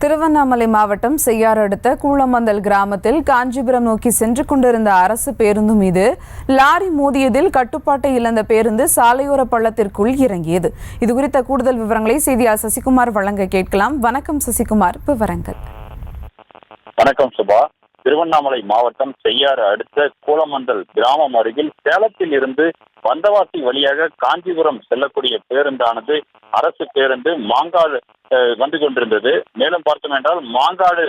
திருவண்ணாமலை மாவட்டம் செய்யாறு அடுத்த கூழமந்தல் கிராமத்தில் காஞ்சிபுரம் நோக்கி சென்று கொண்டிருந்த அரசு பேருந்து மீது லாரி மோதியதில் கட்டுப்பாட்டை இழந்த பேருந்து சாலையோர பள்ளத்திற்குள் இறங்கியது. இதுகுறித்த கூடுதல் விவரங்களை செய்தியாளர் சசிகுமார் வழங்க கேட்கலாம். வணக்கம் சசிகுமார், விவரங்கள். வணக்கம் சுபா. திருவண்ணாமலை மாவட்டம் செய்யாறு அடுத்த கூழமந்தல் கிராமம் அருகில் சேலத்தில் இருந்து வந்தவாசி வழியாக காஞ்சிபுரம் செல்லக்கூடிய பேருந்தானது அரசு பேருந்து மாங்காடு வந்து கொண்டிருந்தது. மேலும் பார்த்தோம் என்றால் மாங்காடு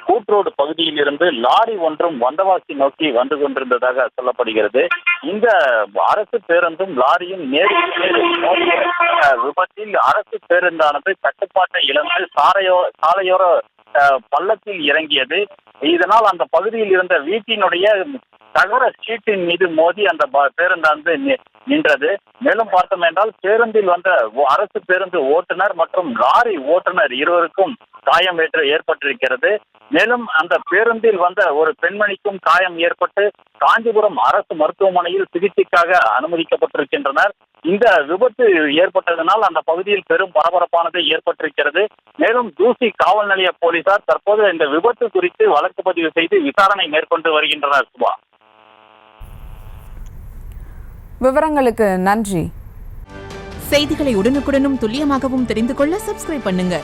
கூட்ரோடு பகுதியில் இருந்து லாரி ஒன்றும் வந்தவாசி நோக்கி வந்து கொண்டிருந்ததாக சொல்லப்படுகிறது. இந்த அரசு பேருந்தும் லாரியும் நேருக்கு விபத்தில் அரசு பேருந்தானது கட்டுப்பாட்டை இழந்து சாலையோர பள்ளத்தில் இறங்கியது. இதனால் அந்த பகுதியில் இருந்த வீட்டினுடைய தகர சீட்டின் மீது மோதி அந்த பேருந்தானது நின்றது. மேலும் பார்த்தோம் என்றால் பேருந்தில் வந்த அரசு பேருந்து ஓட்டுநர் மற்றும் லாரி ஓட்டுநர் இருவருக்கும் காயம் ஏற்பட்டிருக்கிறது. மேலும் அந்த பேருந்தில் வந்த ஒரு பெண்மணிக்கும் காயம் ஏற்பட்டு காஞ்சிபுரம் அரசு மருத்துவமனையில் சிகிச்சைக்காக அனுமதிக்கப்பட்டிருக்கின்றனர். இந்த விபத்து ஏற்பட்டதனால் அந்த பகுதியில் பெரும் பரபரப்பானது ஏற்பட்டிருக்கிறது. மேலும் தூசி காவல் நிலைய போலீசார் தற்போது இந்த விபத்து குறித்து வழக்கு பதிவு செய்து விசாரணை மேற்கொண்டு வருகின்றனர். சுபா, விவரங்களுக்கு நன்றி. செய்திகளை உடனுக்குடனும் துல்லியமாகவும் தெரிந்து கொள்ள சப்ஸ்கிரைப் பண்ணுங்க.